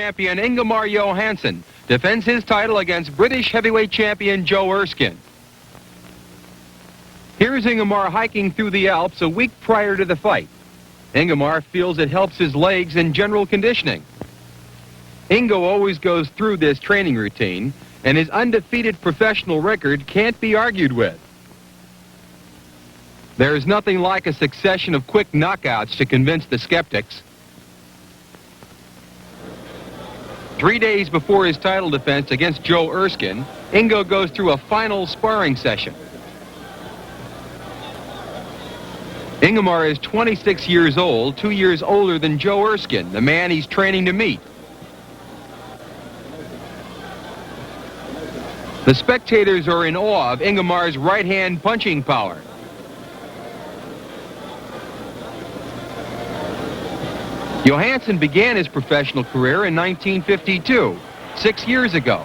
champion Ingemar Johansson defends his title against British heavyweight champion Joe Erskine. Here's Ingemar hiking through the Alps a week prior to the fight. Ingemar feels it helps his legs and general conditioning. Ingo always goes through this training routine, and his undefeated professional record can't be argued with. There is nothing like a succession of quick knockouts to convince the skeptics. 3 days before his title defense against Joe Erskine, Ingo goes through a final sparring session. Ingemar is 26 years old, 2 years older than Joe Erskine, the man he's training to meet. The spectators are in awe of Ingemar's right-hand punching power. Johansson began his professional career in 1952, 6 years ago.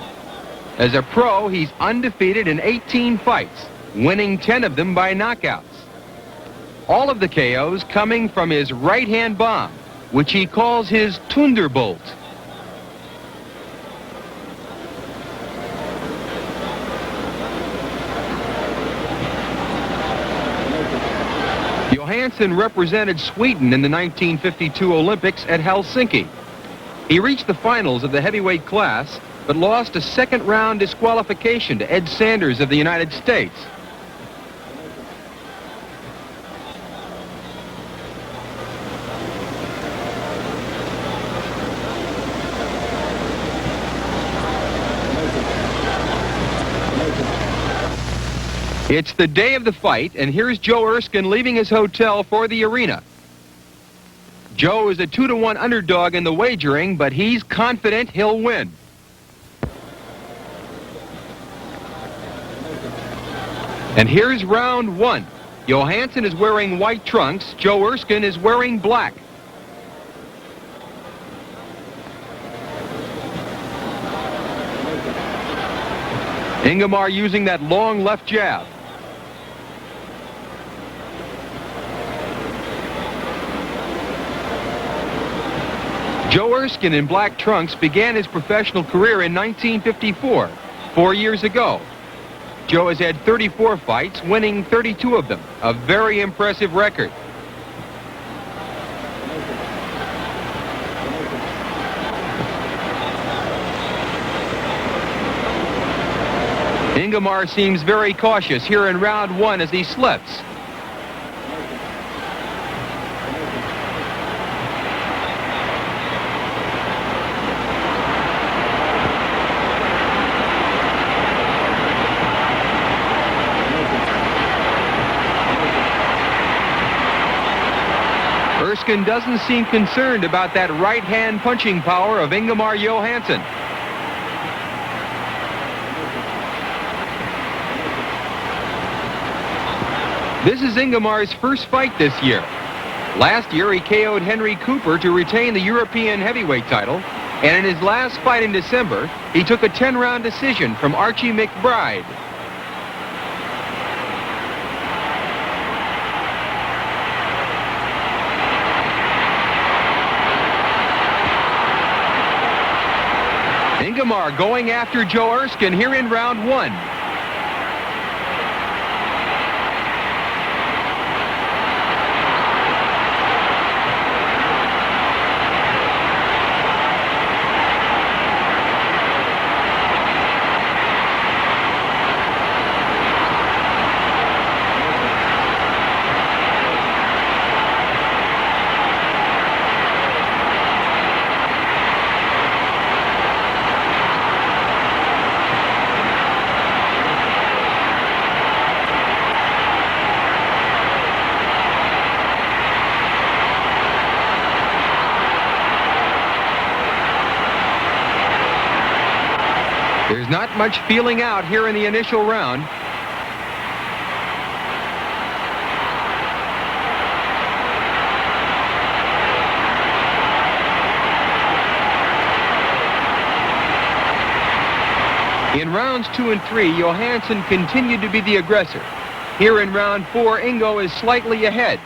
As a pro, he's undefeated in 18 fights, winning 10 of them by knockouts. All of the KOs coming from his right-hand bomb, which he calls his Thunderbolt. Johansson represented Sweden in the 1952 Olympics at Helsinki. He reached the finals of the heavyweight class, but lost a second-round disqualification to Ed Sanders of the United States. It's the day of the fight, and here's Joe Erskine leaving his hotel for the arena. Joe is a 2-to-1 underdog in the wagering, but he's confident he'll win. And here's round one. Johansson is wearing white trunks. Joe Erskine is wearing black. Ingemar using that long left jab. Joe Erskine in black trunks began his professional career in 1954, 4 years ago. Joe has had 34 fights, winning 32 of them, a very impressive record. Ingemar seems very cautious here in round one as he slips. Erskine doesn't seem concerned about that right-hand punching power of Ingemar Johansson. This is Ingemar's first fight this year. Last year, he KO'd Henry Cooper to retain the European Heavyweight Title, and in his last fight in December, he took a 10-round decision from Archie McBride. Ingemar going after Joe Erskine here in round one. There's not much feeling out here in the initial round. In rounds 2 and 3, Johansson continued to be the aggressor. Here in round 4, Ingo is slightly ahead.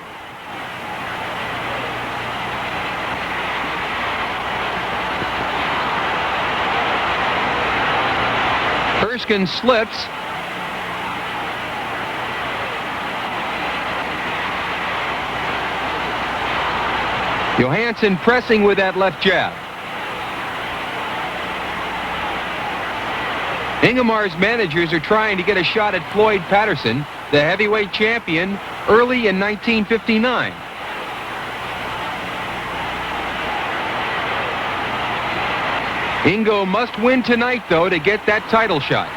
Erskine slips. Johansson pressing with that left jab. Ingemar's managers are trying to get a shot at Floyd Patterson, the heavyweight champion, early in 1959. Ingo must win tonight, though, to get that title shot.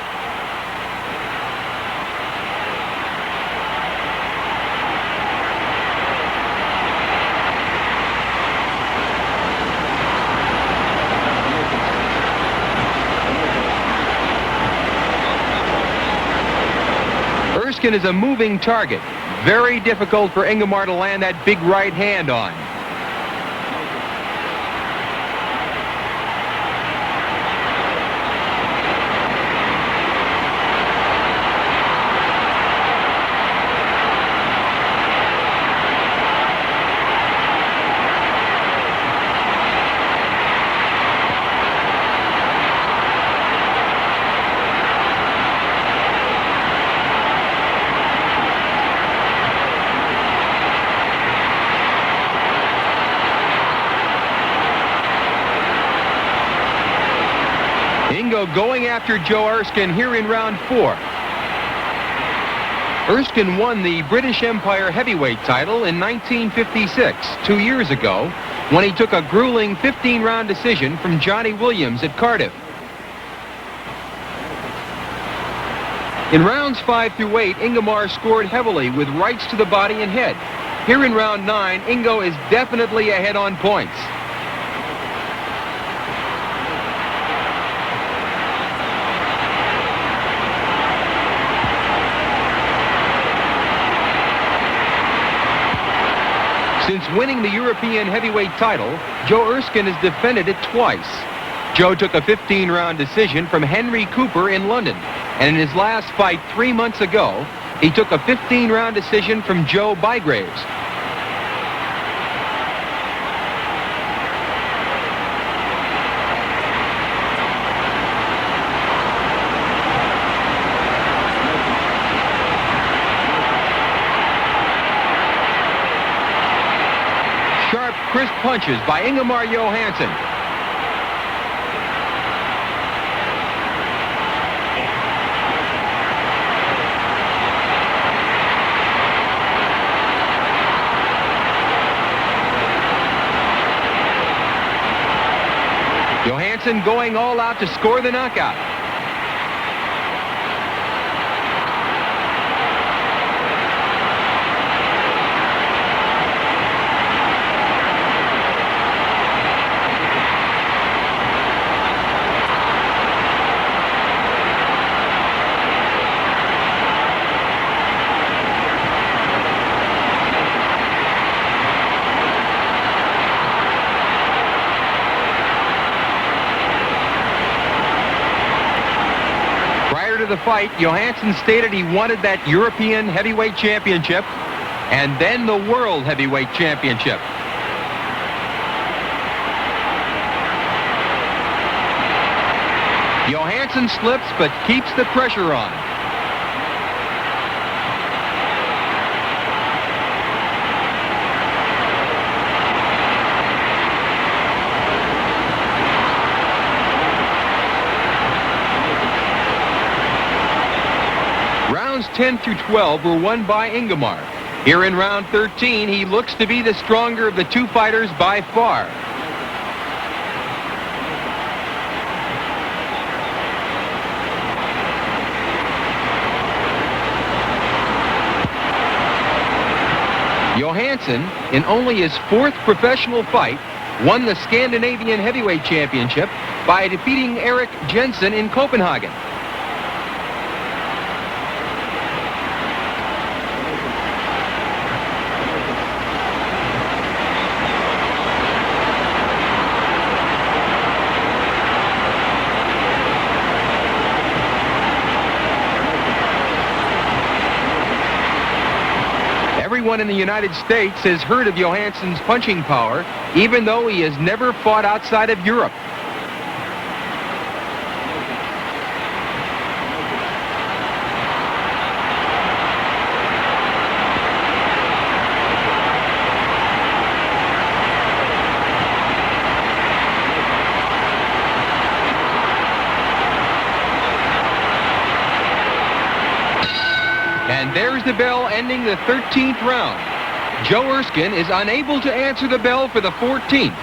Erskine is a moving target. Very difficult for Ingemar to land that big right hand on. Ingo going after Joe Erskine here in round 4. Erskine won the British Empire Heavyweight Title in 1956, 2 years ago, when he took a grueling 15-round decision from Johnny Williams at Cardiff. In rounds 5 through 8, Ingemar scored heavily with rights to the body and head. Here in round 9, Ingo is definitely ahead on points. Since winning the European heavyweight title, Joe Erskine has defended it twice. Joe took a 15-round decision from Henry Cooper in London, and in his last fight 3 months ago, he took a 15-round decision from Joe Bygraves. Sharp, crisp punches by Ingemar Johansson. Johansson going all out to score the knockout. Prior to the fight, Johansson stated he wanted that European Heavyweight Championship and then the World Heavyweight Championship. Johansson slips but keeps the pressure on. Rounds 10 through 12 were won by Ingemar. Here in round 13, he looks to be the stronger of the two fighters by far. Johansson, in only his 4th professional fight, won the Scandinavian Heavyweight Championship by defeating Erik Jensen in Copenhagen. Everyone in the United States has heard of Johansson's punching power, even though he has never fought outside of Europe. there's the bell ending the 13th round. Joe Erskine is unable to answer the bell for the 14th.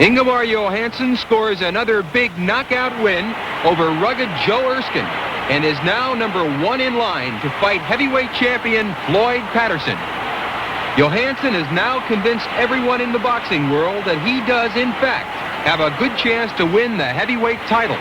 Ingemar Johansson scores another big knockout win over rugged Joe Erskine and is now number 1 in line to fight heavyweight champion Floyd Patterson. Johansson has now convinced everyone in the boxing world that he does, in fact, have a good chance to win the heavyweight title.